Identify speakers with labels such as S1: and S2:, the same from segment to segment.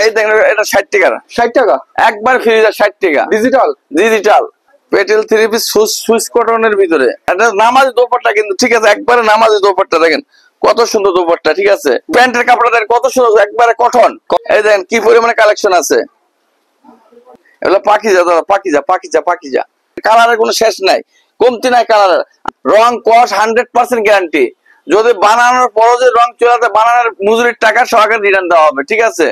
S1: এই দেখেন এটা 60 টাকা।
S2: 60 টাকা
S1: একবার ফ্রি 60 টাকা।
S2: Digital
S1: digital Patel 3 piece Swiss কটনের ভিতরে। এটা নামাজি দোপাট্টা কিন্তু, ঠিক আছে, একবারে নামাজি দোপাট্টা। দেখেন কত সুন্দর দোপাট্টা, ঠিক আছে। প্যান্টের কাপড়টা দেখেন কত সুন্দর, একবারে কটন। এই দেখেন কি পরিমাণে কালেকশন আছে। এগুলো পাকিজা দাদা, পাকিজা পাকিজা পাকিজা। কালারের কোনো শেষ নাই, কমতি নাই কালারের। রং কস 100% গ্যারান্টি। যদি বানানোর পরও যে রং চলে যায়, বানানোর মজুরির টাকা সহকারে রিটার্ন দেওয়া হবে, ঠিক আছে।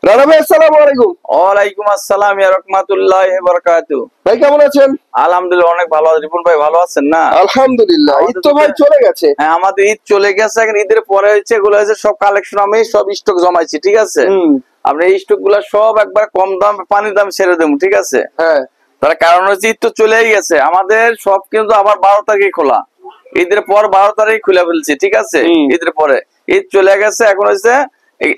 S2: রানা ভাই আসসালামু আলাইকুম।
S1: ওয়ালাইকুম আসসালাম ওয়া রাহমাতুল্লাহি ওয়া বারাকাতুহু।
S2: ভাই কেমন আছেন?
S1: আলহামদুলিল্লাহ অনেক ভালো আছি। রিপন ভাই ভালো আছেন না?
S2: আলহামদুলিল্লাহ। ঈদ তো ভাই চলে গেছে।
S1: হ্যাঁ আমাদের ঈদ চলে গেছে, এখন ঈদের পরে হচ্ছে এগুলো হচ্ছে সব কালেকশন আমি সব স্টক জমাইছি, ঠিক আছে। আপনি এই স্টক গুলা সব একবার কম দাম পানির দাম ছেড়ে দেবো, ঠিক আছে।
S2: হ্যাঁ
S1: তার কারণ হচ্ছে ঈদ তো চলেই গেছে, আমাদের সব কিন্তু আবার 12 তারিখে খোলা। ঈদের পর 12 তারিখ খুলে ফেলছি, ঠিক আছে। ঈদের পরে ঈদ চলে গেছে, এখন হচ্ছে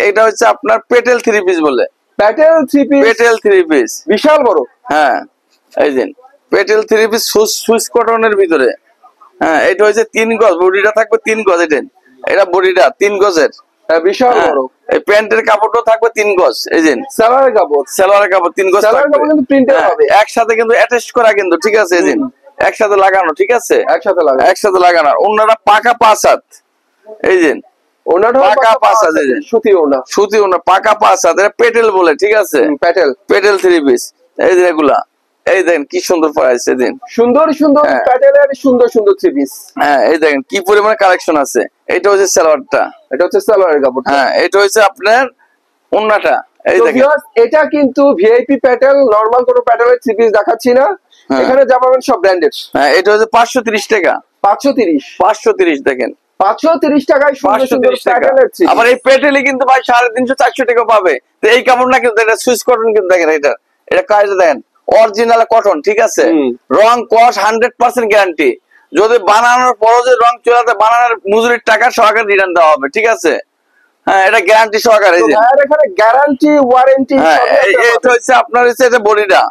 S1: এটা হচ্ছে আপনার পেটেল 3 পিস বলে।
S2: প্যাটেল 3 পিস,
S1: পেটেল 3 পিস
S2: বিশাল বড়।
S1: হ্যাঁ এই দিন পেটেল 3 পিস সুইস কটনের ভিতরে। হ্যাঁ এটা হচ্ছে 3 গজ, বডিটা থাকবে 3 গজ। এটা বডিটা 3 গজের,
S2: বিশাল বড়।
S1: এই প্যান্টের কাপড়টাও থাকবে 3 গজ। এই যে
S2: সালোয়ারের কাপড়,
S1: সালোয়ারের কাপড় 3 গজ
S2: সালোয়ারের কাপড় কিন্তু প্রিন্টেড হবে,
S1: একসাথে কিন্তু অ্যাটাচ করা কিন্তু, ঠিক আছে। এই যে একসাথে লাগানো, ঠিক আছে, একসাথে লাগানো। ওনারা পাকা 5 হাত। এই যে
S2: ওনাটা
S1: পাকা 5 হাত, এই যে
S2: সুতি ওনা,
S1: সুতি ওনা পাকা 5 হাত। এটা পেটেল বলে, ঠিক আছে। পেটেল 3 পিস। এই যে এগুলা, এই দেখেন কি সুন্দর প্রাইস। এই দিন
S2: সুন্দর সুন্দর প্যাটেলের সুন্দর সুন্দর 3 পিস।
S1: হ্যাঁ এই দেখেন কি পরিমাণে কালেকশন আছে। এটা হচ্ছে সালোয়ারটা,
S2: এটা হচ্ছে সালোয়ারের কাপড়।
S1: হ্যাঁ এটা হচ্ছে আপনার ওন্নাটা। এই দেখেন
S2: এটা কিন্তু ভিআইপি প্যাটেল, নরমাল কোনো প্যাটেলের 3 পিস দেখাচ্ছি না, এখানে যা পাবেন সব ব্র্যান্ডেড।
S1: হ্যাঁ এটা হচ্ছে 530 টাকা। 530 দেখেন
S2: 530 টাকায় সুন্দর সুন্দর প্যাটেলের 3 পিস।
S1: আবার এই প্যাটেলে কিন্তু ভাই 350 400 টাকা পাবে। তো এই কাপড় না কিন্তু, এটা সুইস কটন কিন্তু। দেখেন এটা কাজটা দেখেন, অরিজিনাল কটন, ঠিক আছে। রং কস 100% গ্যারান্টি। যদি বানানোর পরও যে রং চলে যায়, বানানোর মজুরির টাকা সহকারে রিটার্ন দেওয়া হবে, ঠিক আছে। হ্যাঁ এটা গ্যারান্টি সহকারে।
S2: এখানে গ্যারান্টি ওয়ারেন্টি
S1: এটা হচ্ছে আপনার হচ্ছে এটা বডিটা,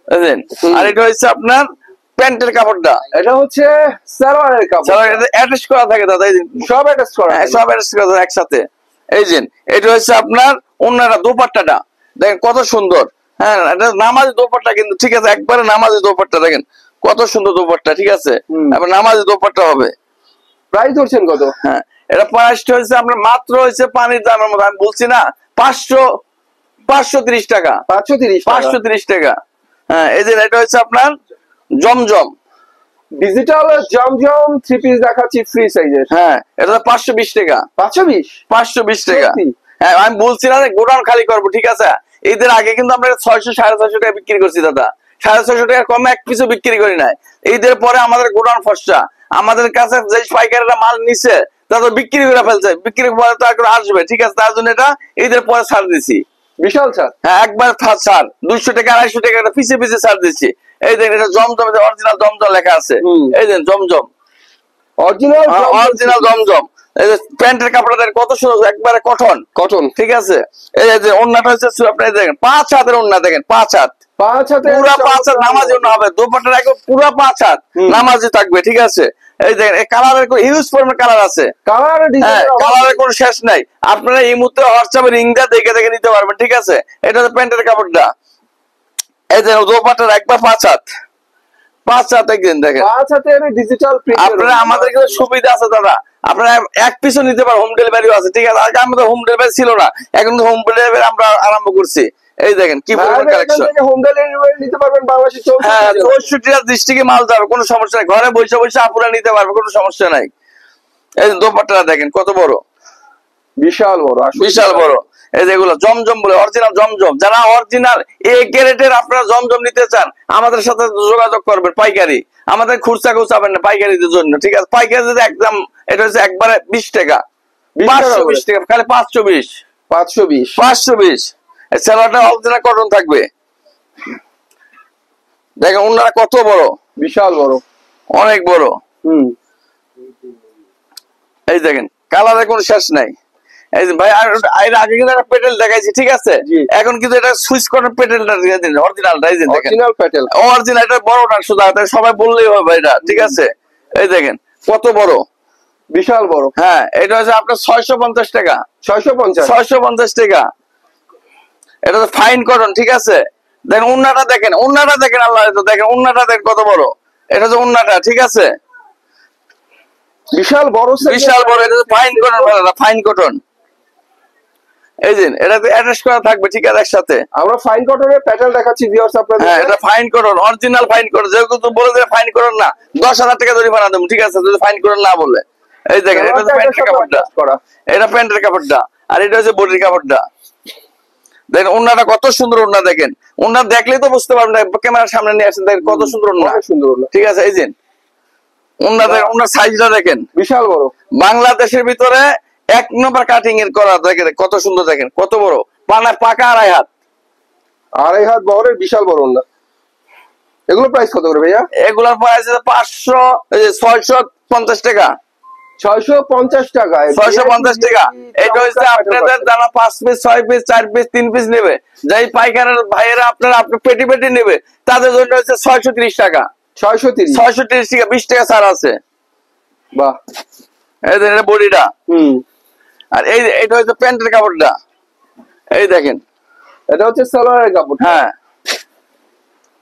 S1: বুঝলেন। আর এটা হচ্ছে আপনার প্যান্টের কাপড়টা,
S2: এটা হচ্ছে সালোয়ারের কাপড়।
S1: এটা অ্যাটাচ করা থাকে দাদা, এই
S2: সব অ্যাটাচ করা,
S1: সব অ্যাটাচ করা থাকে একসাথে। এই যে এটা হচ্ছে আপনার ওন্নাটা, দোপাট্টাটা দেখেন কত সুন্দর। হ্যাঁ এটা নামাজি দোপাট্টা কিন্তু, ঠিক আছে, একবারে নামাজি দোপাট্টা। দেখেন কত সুন্দর দোপাট্টা, ঠিক আছে। এবার নামাজি দোপাট্টা হবে।
S2: প্রাইস ধরছেন কত?
S1: হ্যাঁ এটা প্রাইসটা হচ্ছে আপনার মাত্র হচ্ছে পানির দামের মধ্যে। আমি বলছি না 530 টাকা। 530 টাকা। হ্যাঁ এই যে এটা হচ্ছে আপনার জমজম
S2: ডিজিটাল জমজম 3 পিস দেখাচ্ছি ফ্রি সাইজের।
S1: হ্যাঁ এটা 520 টাকা। 520 টাকা। হ্যাঁ আমি বলছি না গোডাউন খালি করবো, ঠিক আছে। ঈদের আগে কিন্তু আমরা 600 650 টাকা বিক্রি করছি দাদা, 650 টাকা কমে এক পিছু বিক্রি করি নাই। ঈদের পরে আমাদের গোডাউন ফসা, আমাদের কাছে যে পাইকারেরা মাল নিচ্ছে তাদের বিক্রি করে ফেলছে, বিক্রি পরে তো এখন আসবে, ঠিক আছে। তার জন্য এটা ঈদের পরে ছাড় দিছি,
S2: বিশাল ছাড়।
S1: হ্যাঁ একবার ছাড় 200 টাকা 250 টাকা পিছিয়ে পিছিয়ে ছাড় দিচ্ছি। এই দেখেন এটা জমজম, অরিজিনাল জমজম লেখা আছে। এই দেখেন জমজম, অরিজিনাল জমজম। এই যে প্যান্টের কাপড়টা কত সুন্দর, একবারে কটন, ঠিক আছে। এই যে ওন্নাটা হচ্ছে আপনি দেখেন 5 হাতের ওন্না, দেখেন 5 হাত, পুরা 5 হাত নামাজি ওন্না হবে। দোপাট্টার একদম পুরা 5 হাত নামাজি থাকবে, ঠিক আছে। এই দেখেন এই কালারের কোন হিউজ পরিমাণ কালার আছে, কালারের কোনো শেষ নাই। আপনারা এই মুহূর্তে হোয়াটসঅ্যাপে রিংটা দেখে নিতে পারবেন, ঠিক আছে। এটা হচ্ছে প্যান্টের কাপড়টা। এই যে দোপাট্টার একবার 5 হাত, 5 হাত একদিন দেখেন
S2: 5 হাতের ডিজিটাল প্রিন্ট।
S1: আপনারা আমাদের কাছে সুবিধা আছে দাদা, আপনারা এক পিসও নিতে পারেন, হোম ডেলিভারিও আছে, ঠিক আছে। আগে আমাদের হোম ডেলিভারি ছিল না, এখন হোম ডেলিভারি আমরা আরম্ভ করছি। এই দেখেন কি পরিমাণ কালেকশন,
S2: হোম ডেলিভারি নিতে পারবেন বাংলাদেশে।
S1: হ্যাঁ 64 ডিস্ট্রিক্টে মাল যাবে, কোনো সমস্যা নাই। ঘরে বসে বসে আপুরা নিতে পারবে, কোনো সমস্যা নাই। এই দোপাট্টাটা দেখেন কত বড়,
S2: বিশাল বড়,
S1: বিশাল বড়। এই যেগুলো জমজম বলে, অরিজিনাল জমজম। যারা অরিজিনাল এ গ্রেডের আপনারা জমজম নিতে চান, আমাদের সাথে যোগাযোগ করবেন। পাইকারি, আমাদের খুচরা পাবেন না, পাইকারিদের জন্য, ঠিক আছে। পাইকারি যদি একদম, এটা হচ্ছে একবারে 20 টাকা, 520 টাকা, খালি 520। এই সেলারটা অরিজিনাল কটন থাকবে। দেখেন ওনারা কত বড়,
S2: বিশাল বড়,
S1: অনেক বড়। এই দেখেন কালারের কোনো শেষ নাই। এই ভাই এর আগে কিন্তু একটা পেটেল দেখাইছি, ঠিক আছে। এখন কিন্তু এটা সুইচ কটন পেটেলটা দিয়ে দিন, অরিজিনালটা। এই যে দেখেন
S2: অরিজিনাল পেটেল,
S1: অরিজিনাল, এটা বড়টা শুধু সবাই বললেই হবে এটা, ঠিক আছে। এই দেখেন কত বড়,
S2: বিশাল বড়।
S1: হ্যাঁ, এটা হচ্ছে আপনার 650 টাকা।
S2: 650
S1: 650 টাকা। এটা তো ফাইন কটন, ঠিক আছে। দেখেন উন্নাটা দেখেন, উন্নাটা দেখেন, আল্লাহ দেখেন উন্নাটা দেখেন কত বড়। এটা হচ্ছে উন্নাটা, ঠিক আছে।
S2: বিশাল বড়,
S1: বিশাল বড়। এটা ফাইন কটন, ফাইন কটন। এই যে এটাতে অ্যাটাচ করা থাকবে, ঠিক আছে, একসাথে।
S2: আমরা ফাইন কটনের প্যাটার্ন দেখাচ্ছি ভিউয়ার্স আপনাদের।
S1: হ্যাঁ, এটা fine cotton, original fine cotton. যেহেতু বলে দেবে ফাইন কটন না, 10,000 টাকা জরিমানা দেবো, ঠিক আছে, যদি ফাইন কটন না বলে। এই দেখেন, এটা হচ্ছে প্যান্টের কাপড়টা, এটা প্যান্টের কাপড়টা, আর এটা হচ্ছে বডির কাপড়টা। দেখেন উন্নাটা কত সুন্দর উন্না, দেখেন উন্না দেখলেই তো বুঝতে পারবেন। ক্যামেরার সামনে নিয়ে আসেন, দেখেন কত সুন্দর উন্না,
S2: সুন্দর উন্না,
S1: ঠিক আছে। এই যে উন্না দেখেন, উন্নার সাইজটা দেখেন,
S2: বিশাল বড়।
S1: বাংলাদেশের ভিতরে 1 নম্বর কাটিং এর করা, দেখেন কত সুন্দর, দেখেন কত বড় পাকা 2.5 হাত।
S2: 2.5 হাত বহরের বিশাল বড় উন্না। এগুলো প্রাইস কত করে ভাইয়া?
S1: এগুলোর প্রাইস 650 টাকা।
S2: 650 টাকা।
S1: 650 টাকা। এটা হচ্ছে আপনাদের যারা 5 পিস 6 পিস 4 পিস 3 পিস নেবে, যাই পাইকারের ভাইয়েরা আপনারা আপনি পেটি পেটি নেবে, তাদের জন্য হচ্ছে 630 টাকা। 630 টাকা, 20 টাকা ছাড় আছে।
S2: বাহ,
S1: এই দেখেন এটা বডিটা। আর এই এটা হচ্ছে প্যান্টের কাপড়টা। এই দেখেন,
S2: এটা হচ্ছে সালোয়ারের কাপড়।
S1: হ্যাঁ,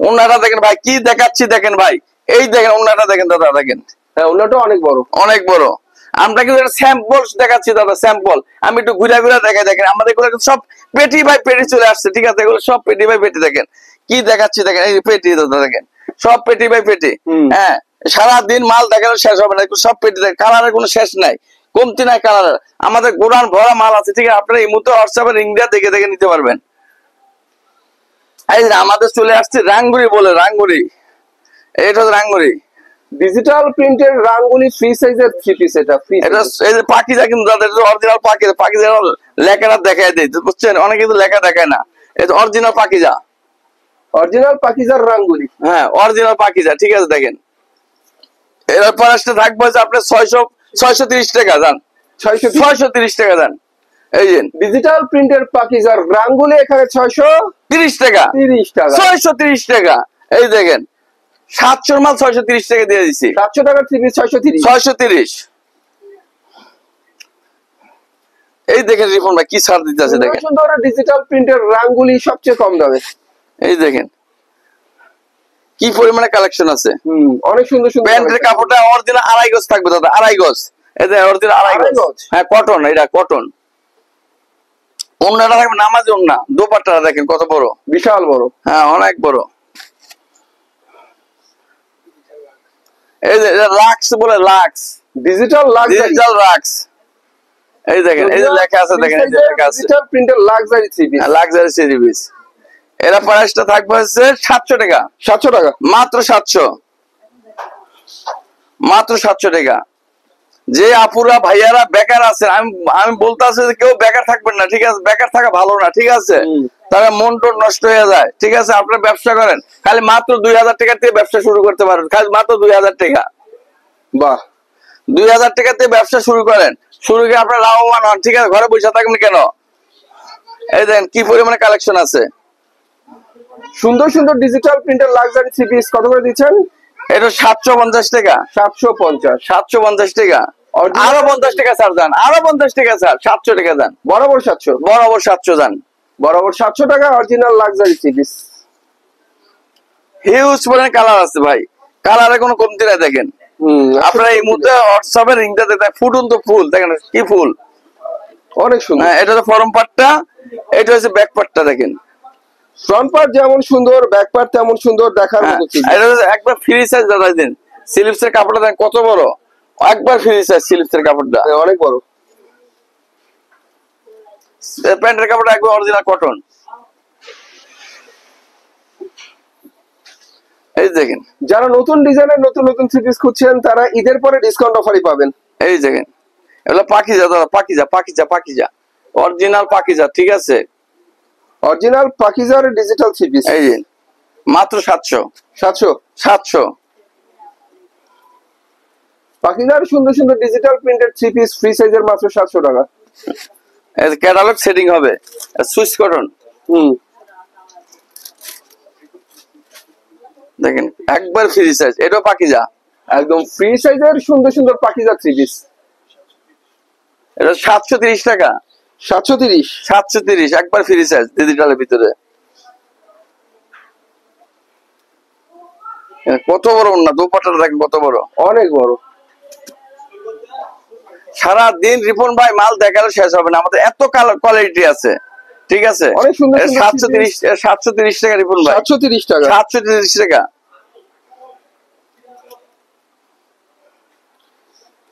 S1: ওন্নাটা দেখেন ভাই, কি দেখাচ্ছি দেখেন ভাই। এই দেখেন ওন্নাটা দেখেন দাদা, দেখেন।
S2: হ্যাঁ, ওন্নাটা অনেক বড়,
S1: অনেক বড়। আমরা কিন্তু স্যাম্পল দেখাচ্ছি দাদা, স্যাম্পল। আমি একটু ঘুরে ঘুরে দেখাই, দেখেন আমাদের এগুলো সব পেটি বাই পেটি চলে আসছে, ঠিক আছে। এগুলো সব পেটি বাই পেটি, দেখেন কি দেখাচ্ছি, দেখেন এই পেটি দাদা, দেখেন সব পেটি বাই পেটি। হ্যাঁ, সারাদিন মাল দেখানো শেষ হবে না, সব পেটি দেখেন, কালারের কোনো শেষ নাই, কমতি নাই কালারের। আমাদের গোডাউন ভরা মাল আছে, ঠিক আছে। আপনারা এই মুহূর্তে হোয়াটসঅ্যাপে লিংক দিয়ে দেখে দেখে নিতে পারবেন। এই যে আমাদের চলে আসছে রাঙ্গুরি বলে, রাঙ্গুরি। এটা হচ্ছে রাঙ্গুরি
S2: ডিজিটাল প্রিন্টের রাঙ্গুলি ফ্রি সাইজের 3 পিস। এটা ফ্রি,
S1: এটা এই যে পাকিজা, কিন্তু দাদা এটা অরিজিনাল পাকিজা। পাকিজা লেখাটা দেখায় দেয়, বুঝছেন, অনেকে কিন্তু লেখা দেখায় না। এটা অরিজিনাল পাকিজা,
S2: অরিজিনাল পাকিজার রাঙ্গুলি।
S1: হ্যাঁ, অরিজিনাল পাকিজা, ঠিক আছে। দেখেন এর প্রাইসটা থাকবে হচ্ছে আপনার 630 টাকা যান, 630 টাকা যান। এই যে
S2: ডিজিটাল প্রিন্টের পাকিজার রাঙ্গুলি এখানে
S1: 630 টাকা, 630 টাকা। এই দেখেন 700 মাল 630 টাকা দিয়ে দিচ্ছি।
S2: 700 টাকার 3 পিস
S1: 630। এই দেখেন রিফন ভাই কি ছাড় দিতেছে, দেখেন
S2: সুন্দর ডিজিটাল প্রিন্টের রাঙ্গুলি সবচেয়ে কম দামে।
S1: এই দেখেন কি পরিমাণে কালেকশন আছে।
S2: অনেক সুন্দর সুন্দর।
S1: প্যান্টের কাপড়টা অরিজিনাল 2.5 গজ থাকবে দাদা, 2.5 গজ। এই যে অরিজিনাল 2.5 গজ, হ্যাঁ কটন, এটা কটন। ওন্নাটা থাকবে নামাজি ওন্না, দোপাট্টাটা দেখেন কত বড়,
S2: বিশাল বড়,
S1: হ্যাঁ অনেক বড়। এই যে লাক্স বলে, লাক্স,
S2: ডিজিটাল
S1: লাক্স। এই দেখেন এই যে লেখা আছে, দেখেন এই যে লেখা আছে
S2: ডিজিটাল প্রিন্টের লাক্সারি 3 পিস,
S1: লাক্সারি সিরিজ। এর প্রাইসটা থাকবে হচ্ছে 700 টাকা।
S2: 700 টাকা,
S1: মাত্র 700, মাত্র 700 টাকা। যে আপুরা ভাইয়ারা বেকার আছেন, আমি বলতে আছি যে কেউ বেকার থাকবেন না, ঠিক আছে। বেকার থাকা ভালো না, ঠিক আছে। তারা মন টন নষ্ট হয়ে যায়, ঠিক আছে। আপনারা ব্যবসা করেন, খালি মাত্র 2000 টাকা দিয়ে ব্যবসা শুরু করতে পারেন, খালি মাত্র 2000 টাকা।
S2: বাহ,
S1: 2000 টাকা দিয়ে ব্যবসা শুরু করেন, শুরু করে আপনার লাভবান হন, ঠিক আছে। ঘরে বসে থাকবেন কেন? এই দেখেন কি পরিমাণে কালেকশন আছে।
S2: সুন্দর সুন্দর ডিজিটাল প্রিন্টের লাক্সারি 3 পিস কত করে দিচ্ছেন?
S1: এটা 750 টাকা।
S2: 750
S1: টাকা। আরো 50 টাকা স্যার যান, আরো 50 টাকা স্যার, 700 টাকা যান।
S2: বরাবর 700,
S1: বরাবর 700 যান,
S2: বরাবর 700 টাকা অরিজিনাল লাক্সারি 3 পিস।
S1: হিউজ পরিমাণে কালার আছে ভাই, কালারে কোনো কমতি নাই। দেখেন আপনারা এই মুহূর্তে হোয়াটসঅ্যাপে রিংটা দেখেন, ফুটন্ত ফুল দেখেন কি ফুল,
S2: অনেক সুন্দর।
S1: হ্যাঁ, এটা হচ্ছে ফরম পার্টটা, এটা হচ্ছে ব্যাক পার্টটা। দেখেন
S2: ফ্রন্ট পার্ট যেমন সুন্দর, ব্যাক পার্ট তেমন সুন্দর, দেখার মতো।
S1: এটা হচ্ছে একবার ফ্রি সাইজ দাদা দিন। স্লিপসের কাপড়টা দেখেন কত বড়, একবার ফ্রি সাইজ স্লিপসের কাপড়টা,
S2: অনেক বড়।
S1: প্যান্টের কাপড়টা একবার অরিজিনাল কটন। এই দেখেন
S2: যারা নতুন ডিজাইনের নতুন নতুন 3 পিস খুঁজছেন, তারা ঈদের পরে ডিসকাউন্ট অফারই পাবেন।
S1: এই দেখেন এগুলো পাকিজা দাদা, পাকিজা পাকিজা পাকিজা, অরিজিনাল পাকিজা, ঠিক আছে।
S2: অরিজিনাল পাকিজার ডিজিটাল 3 পিস,
S1: এই যে মাত্র 700।
S2: পাকিজার সুন্দর সুন্দর ডিজিটাল প্রিন্টেড 3 পিস ফ্রি সাইজের মাত্র 700 টাকা।
S1: ক্যাটালগ সেটিং হবে, সুইচ কটন। দেখেন একবার ফ্রি সাইজ, এটাও পাকিজা,
S2: একদম ফ্রি সাইজের সুন্দর সুন্দর পাকিজা 3 পিস।
S1: এটা 730 টাকা।
S2: 730
S1: 730 একবার ফ্রি সাইজ ডিজিটালের ভিতরে। কত বড় ওন্না, দোপাট্টাটা দেখেন কত বড়,
S2: অনেক বড়।
S1: সারা দিন রিপন ভাই মাল দেখালে শেষ হবে না, আমাদের এত কোয়ালিটি আছে। ঠিক আছে,
S2: অনেক সুন্দর সুন্দর
S1: 730 টাকা রিপন ভাই,
S2: 730 টাকা,
S1: 730 টাকা।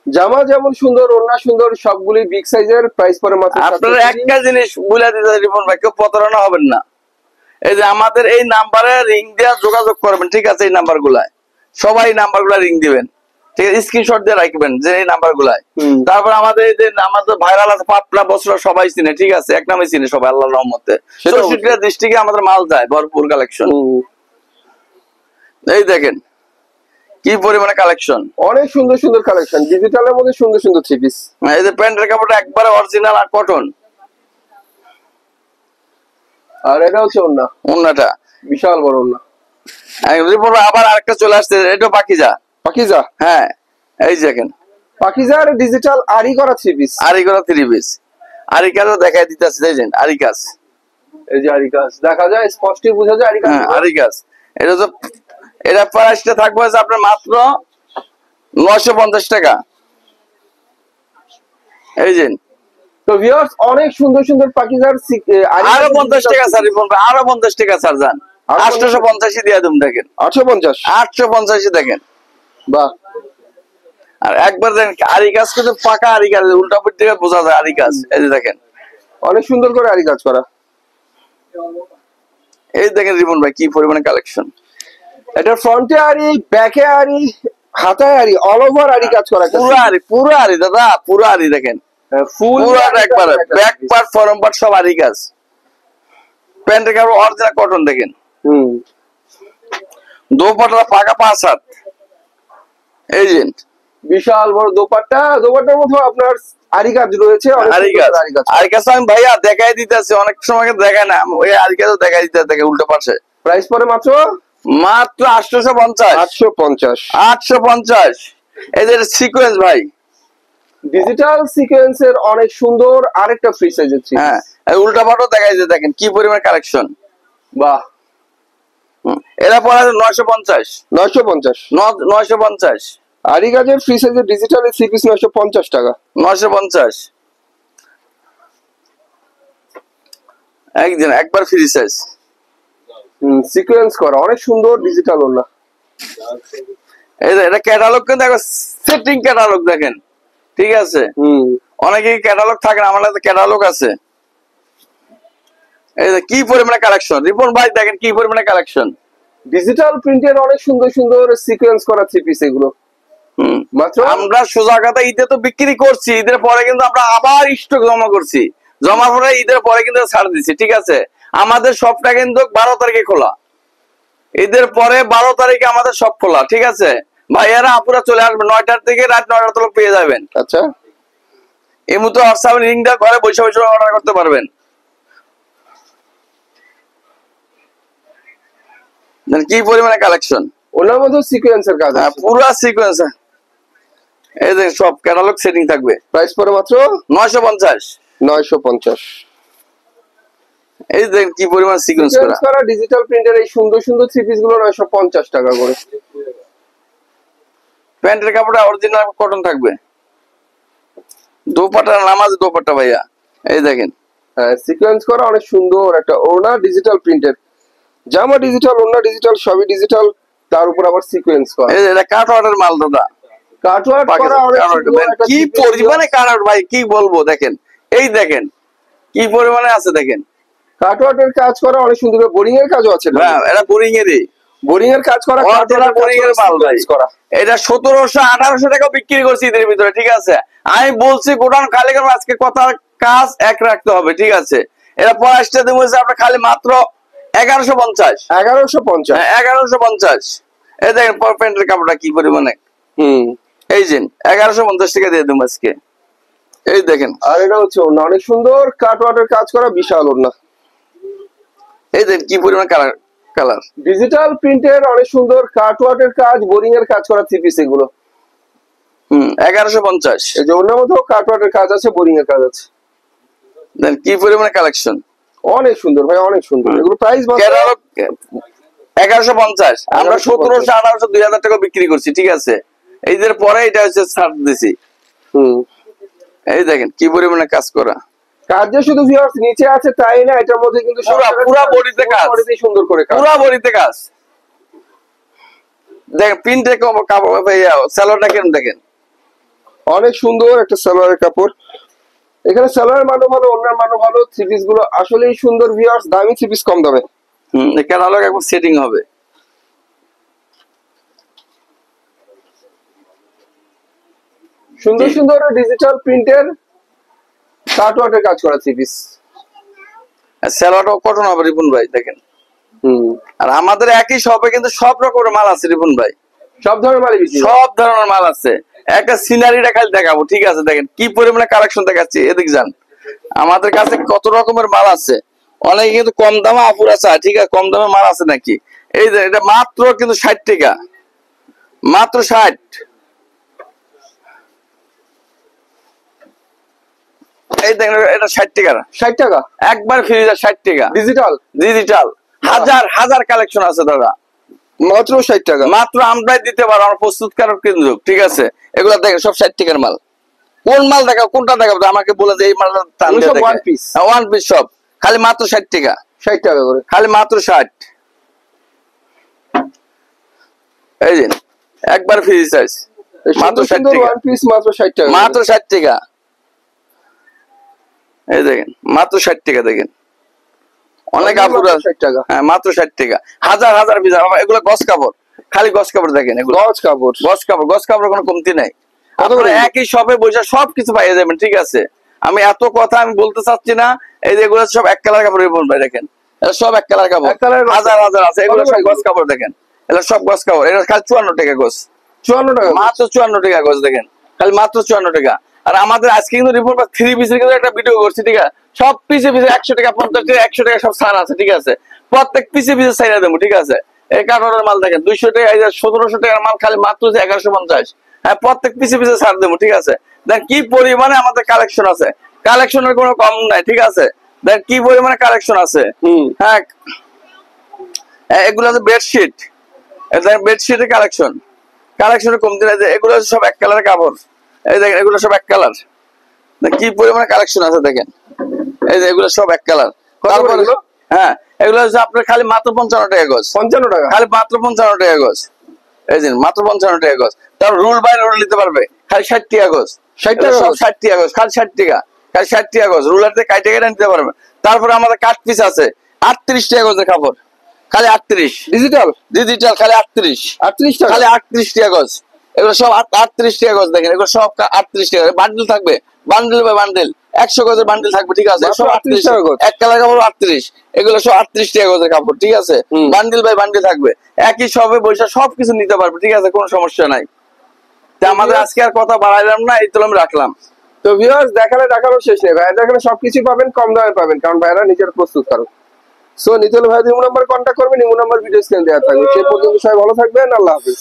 S2: জামা যেমন সুন্দর, ওড়না সুন্দর, সবগুলি বিগ সাইজের, প্রাইস পরে মাত্র।
S1: আপনারা একটা জিনিস বলে দিতে রিপন ভাই, কেউ প্রতারণা হবেন না। এই যে আমাদের এই নাম্বারে রিং দিয়ে যোগাযোগ করবেন, ঠিক আছে? এই নাম্বার গুলায় সবাই নাম্বার গুলা রিং দিবেন, ঠিক আছে? স্ক্রিনশট দিয়ে রাখবেন যে এই নাম্বার গুলায়। তারপর আমাদের এই যে আমাদের ভাইরাল আছে পাপড়া বছর সবাই চিনে, ঠিক আছে? এক নামে চিনে সবাই আল্লাহর রহমতে। 64 ডিস্ট্রিক্টে আমাদের মাল যায়, ভরপুর কালেকশন। এই দেখেন কি পরিমাণে কালেকশন,
S2: অনেক সুন্দর সুন্দর কালেকশন, ডিজিটালের মধ্যে সুন্দর সুন্দর থ্রি পিস।
S1: এই যে প্যান্টের কাপড়টা একবারে অরিজিনাল আর কটন।
S2: আর এটা হচ্ছে ওড়না,
S1: ওন্নাটা
S2: বিশাল বড় ওড়না।
S1: রিপোর্ট আবার আরেকটা চলে আসছে, এটা পাকিজা।
S2: পাকিজা,
S1: হ্যাঁ এই দেখেন
S2: পাকিজার ডিজিটাল আরি করা থ্রি পিস।
S1: আরি করা থ্রি পিস, আরি কাজও দেখাই দিতেছে, দেখেন আরি কাজ।
S2: এই যে আরি কাজ দেখা যায়, স্পষ্টই বোঝা যায় আরি কাজ।
S1: হ্যাঁ আরি কাজ। এটা তো এটা প্রাইসটা থাকবে আপনার মাত্র 950 টাকা। এই যে
S2: তো ভিউয়ার্স, অনেক সুন্দর সুন্দর পাকিজার
S1: আরো 50 টাকা স্যার, রিপন ভাই আরো 50 টাকা স্যার, যান 850 দিয়ে দেব। দেখেন
S2: 850,
S1: 850 দেখেন।
S2: বাহ।
S1: আর একবার দেখেন আরি কাজ কিন্তু পাকা আরি কাজ, উল্টা পিঠ থেকে বোঝা যায় আরি কাজ। এই যে দেখেন
S2: অনেক সুন্দর করে আরি কাজ করা।
S1: এই দেখেন রিপন ভাই কি পরিমাণে কালেকশন।
S2: এটা ফ্রন্টে আরি, ব্যাকে আরি, হাতায় আরি, অল ওভার আরি কাজ করা।
S1: পুরো আরি দাদা, পুরো আরি দেখেন,
S2: ফুল
S1: একবারে ব্যাক পার্ট ফরম পার্ট সব আরি কাজ। প্যান্টের কাপড় অরিজিনাল কটন দেখেন। দোপাট্টা পাকা 5 হাত। এই যে
S2: বিশাল বড় দোপাট্টা, দোপাট্টার মধ্যে আপনার আরি কাজ রয়েছে।
S1: আরি কাজ আমি ভাইয়া দেখাই দিতেছি, অনেক সময় দেখায় না, ওই আরি কাজও দেখাই দিতে দেখে উল্টো পাশে।
S2: প্রাইস পরে মাত্র
S1: 850। 850। এই যে সিকোয়েন্স ভাই,
S2: ডিজিটাল সিকোয়েন্সের অনেক সুন্দর আরেকটা ফ্রি সাইজের ছিল।
S1: হ্যাঁ উল্টা পাটও দেখাই দিতে দেখেন কি পরিমাণ কালেকশন।
S2: বাহ।
S1: এরা পরে 950। 950
S2: আরি কাজের ফ্রি সাইজের ডিজিটাল থ্রি পিস 950 টাকা।
S1: 950 একদিন একবার ফ্রি সাইজ।
S2: সিকোয়েন্স করা অনেক সুন্দর ডিজিটাল ওড়না।
S1: এই যে এটা ক্যাটালগ, কিন্তু দেখো সেটিং ক্যাটালগ দেখেন, ঠিক আছে? অনেকেই ক্যাটালগ থাকে না, আমার কাছে ক্যাটালগ আছে। এই যে কি পরিমাণে কালেকশন রিপন ভাই, দেখেন কি পরিমাণে কালেকশন।
S2: ডিজিটাল প্রিন্টের অনেক সুন্দর সুন্দর সিকোয়েন্স করা থ্রি পিস এগুলো। মাত্র
S1: আমরা সোজা কথা ঈদে তো বিক্রি করছি, ঈদের পরে কিন্তু আমরা আবার স্টক জমা করছি, জমা পরে ঈদের পরে কিন্তু ছাড় দিচ্ছি, ঠিক আছে? আমাদের সবটা কিন্তু 12 তারিখে খোলা, ঈদের পরে 12 তারিখে আমাদের সব খোলা, ঠিক আছে? ভাইয়ারা আপুরা চলে আসবে 9টার থেকে রাত 9টার তক পেয়ে যাবেন।
S2: আচ্ছা,
S1: এই মুহূর্তে হোয়াটসঅ্যাপে লিংক দেওয়া, ঘরে বসে বসে অর্ডার করতে পারবেন। কি পরিমাণে কালেকশন,
S2: ওনার মধ্যে সিকোয়েন্সের কাজ,
S1: পুরো সিকোয়েন্স। এই যে সব ক্যাটালগ সেটিং থাকবে।
S2: প্রাইস পরে মাত্র
S1: 950।
S2: 950।
S1: এই দেখেন কি পরিমাণ সিকোয়েন্স করা
S2: ডিজিটাল প্রিন্টের এই সুন্দর সুন্দর থ্রি পিস গুলো 950 টাকা করে।
S1: প্যান্টের কাপড়টা অরিজিনাল কটন থাকবে, দোপাট্টা নামাজ দোপাট্টা ভাইয়া। এই দেখেন
S2: হ্যাঁ, সিকোয়েন্স করা অনেক সুন্দর একটা ওড়না, ডিজিটাল প্রিন্টের জামা, ডিজিটাল ওড়না, ডিজিটাল সবই ডিজিটাল, তার উপর আবার সিকোয়েন্স করা।
S1: এই এটা কাটওয়ার্টের মাল দাদা,
S2: কাটওয়ার্ট করা অনেক সুন্দর একটা
S1: কি পরিমাণে কাটওয়ার্ট ভাই, কি বলবো। দেখেন এই দেখেন কি পরিমাণে আছে, দেখেন
S2: কাটওয়ার্টের কাজ করা অনেক সুন্দর, বোরিং এর কাজও আছে।
S1: হ্যাঁ এটা বোরিং এরই,
S2: বোরিং এর কাজ করা,
S1: বোরিং এর মাল ভাই। এটা 1700-1800 টাকা বিক্রি করছি ঈদের ভিতরে, ঠিক আছে? আমি বলছি গোডাউন খালি করবো, আজকে কথার কাজ এক রাখতে হবে, ঠিক আছে? এটা প্রাইসটা দেবো আপনার খালি মাত্র 1150। 1150। এই দেখেন প্যান্টের কাপড়টা কি পরিমাণে। এই যে 1150 টাকা দিয়ে দেবো আজকে। এই দেখেন,
S2: আর এটা হচ্ছে ওড়না, অনেক সুন্দর কাটওয়ার্টের কাজ করা বিশাল ওড়না।
S1: এই দেখেন কি পরিমাণ কালার,
S2: ডিজিটাল প্রিন্টের অনেক সুন্দর কাটওয়ার্টের কাজ, বোরিং এর কাজ করা থ্রি পিস এগুলো।
S1: 1150।
S2: এই যে ওনার মধ্যেও কাটওয়ার্কের কাজ আছে, বোরিং এর কাজ আছে।
S1: দেন কি পরিমাণে কালেকশন,
S2: অনেক সুন্দর ভাই, অনেক সুন্দর। এগুলো প্রাইস
S1: ক্যাটালগ 1150, আমরা 1700 1800 2000 টাকা বিক্রি করছি, ঠিক আছে। এইদের পরে এটা হচ্ছে ছাড় দিছি। এই দেখেন কি পরিমাণে কাজ করা।
S2: কাজ যে শুধু ভিউয়ার্স নিচে আছে তাই না, এটার মধ্যে কিন্তু
S1: পুরা বডিতে কাজ,
S2: সুন্দর করে কাজ,
S1: পুরা বডিতে কাজ। দেখেন প্রিন্টে কাপড় ভাইয়া, সালোয়ারটা কেন দেখেন,
S2: অনেক সুন্দর একটা সালোয়ারের কাপড়। এখানে সালোয়ারের মানও ভালো, ওনার মানও ভালো। থ্রি পিস গুলো আসলেই সুন্দর ভিউয়ার্স, দামি থ্রি পিস কম দামে।
S1: ক্যাটালগ একদম সেটিং হবে।
S2: সুন্দর সুন্দর ডিজিটাল প্রিন্টের কাটওয়ার্কের কাজ করা থ্রি পিস।
S1: সালোয়ারটা কটন হবে রিপন ভাই, দেখেন। আর আমাদের একই শপে কিন্তু সব রকমের মাল আছে রিপন ভাই,
S2: সব ধরনের মালই বিক্রি,
S1: সব ধরনের মাল আছে। একটা সিনারিটা খালি দেখাবো, ঠিক আছে। দেখেন কি পরিমাণে কালেকশন দেখাচ্ছি, এদিক যান। আমাদের কাছে কত রকমের মাল আছে। অনেকে কিন্তু কম দামে আপুরা চায়, ঠিক আছে, কম দামে মাল আছে নাকি। এই যে এটা মাত্র কিন্তু 60 টাকা, মাত্র 60। এই দেখেন এটা 60 টাকা,
S2: 60 টাকা
S1: একবার ফ্রি, 60 টাকা
S2: ডিজিটাল।
S1: ডিজিটাল হাজার হাজার কালেকশন আছে দাদা,
S2: মাত্র 60 টাকা।
S1: মাত্র আমরাই দিতে পারো, আমরা প্রস্তুতকারক কেন্দ্র, ঠিক আছে। এগুলা দেখেন সব 60 টাকার মাল। কোন মাল দেখাও, কোনটা দেখাবো, আমাকে বলে যে এই মালটা টান দিয়ে দেখেন।
S2: ওয়ান পিস,
S1: ওয়ান পিস সব খালি মাত্র 60 টাকা,
S2: 60 টাকা করে,
S1: খালি মাত্র 60। এই যে একবার ফ্রি সাইজ, মাত্র 60 টাকা
S2: ওয়ান পিস, মাত্র 60 টাকা,
S1: মাত্র 60 টাকা। এই দেখেন মাত্র 60 টাকা, দেখেন অনেক আপুরা,
S2: 60 টাকা।
S1: হ্যাঁ মাত্র 60 টাকা। হাজার হাজার পিস, এগুলো গস কাপড়, খালি গস কাপড় দেখেন, এগুলো
S2: গজ কাপড়,
S1: গস কাপড়, গস কাপড় কোনো কমতি নাই। আপনারা একই শপে বসে সবকিছু পাইয়ে যাবেন, ঠিক আছে। আমি এত কথা আমি বলতে চাচ্ছি না। এই যে এগুলো সব এক কালার কাপড় রিপন ভাই, দেখেন এটা সব এক কালার কাপড়, হাজার হাজার আছে। এগুলো সব গস কাপড়, দেখেন এটা সব গস কাপড়। এটা খালি 54 টাকা গস,
S2: 54 টাকা,
S1: মাত্র 54 টাকা গস, দেখেন খালি মাত্র 54 টাকা। আর আমাদের আজকে কিন্তু রিপোর্ট বা থ্রি পিসের কিন্তু একটা ভিডিও করছি, ঠিক আছে। সব পিসে পিসে 100 টাকা, 50 টাকা, 100 টাকা সব ছাড় আছে, ঠিক আছে। প্রত্যেক পিসে পিসে ছাইড়া দেবো, ঠিক আছে। এই কাঠের মাল দেখেন 200 টাকা, 1700 টাকার মাল খালি মাত্র 1150। হ্যাঁ প্রত্যেক পিসে পিসে ছাড় দেবো, ঠিক আছে। দেখ কি পরিমাণে আমাদের কালেকশন আছে, কালেকশনের কোনো কম নাই, ঠিক আছে। দেখ কি পরিমাণে কালেকশন আছে। হ্যাঁ এগুলো আছে বেডশিট, বেডশিটের কালেকশন, কালেকশনের কমতি নাই। এগুলো সব এক কালার কাপড়, এই দেখেন এগুলো সব এক কালার, কি পরিমাণে কালেকশন আছে দেখেন। এই যে এগুলো সব এক কালার। তারপর হ্যাঁ এগুলো হচ্ছে আপনার খালি মাত্র 55 টাকা গজ,
S2: 55 টাকা,
S1: খালি মাত্র 55 টাকা গজ। এই যে মাত্র 55 টাকা গজ। তারপর রুল বাই রুল নিতে পারবে, খালি 60 টাকা গজ, 60 টাকা সব 60 টাকা গজ, খালি 60 টাকা, খালি 60 টাকা গজ। রুলারতে কাটে কেটে নিতে পারবে। তারপরে আমাদের কাট পিস আছে 38 টাকা গজের কাপড়, খালি 38
S2: ডিজিটাল,
S1: ডিজিটাল খালি 38
S2: টাকা,
S1: খালি 38 টাকা গজ। এগুলো সব 38 টাকা গজ, দেখেন এগুলো সব 38 টাকা। বান্ডেল থাকবে, বান্ডেল বাই বান্ডেল 100 গজের বান্ডেল থাকবে, ঠিক আছে। সব 38 টাকা গজ, এক কালার কাপড় 38, এগুলো সব 38 টাকা গজের কাপড়, ঠিক আছে। বান্ডেল বাই বান্ডেল থাকবে, একই সবে বসে সবকিছু নিতে পারবে, ঠিক আছে, কোনো সমস্যা নাই। আমাদের আজকে আর কথা বাড়াইলাম না, এই তো আমি রাখলাম।
S2: তো ভিউয়ার্স দেখানো শেষ নেই, ভাই দেখানো সবকিছু পাবেন, কম দামে পাবেন, কারণ ভাইরা নিজের প্রস্তুত কারণ। সো নিতল ভাই ইমো নাম্বার কন্ট্যাক্ট করবেন, ইমো নাম্বার ভিডিও স্ক্রিনে দেওয়া থাকবে। সে পর্যন্ত সবাই ভালো থাকবেন, আল্লাহ হাফেজ।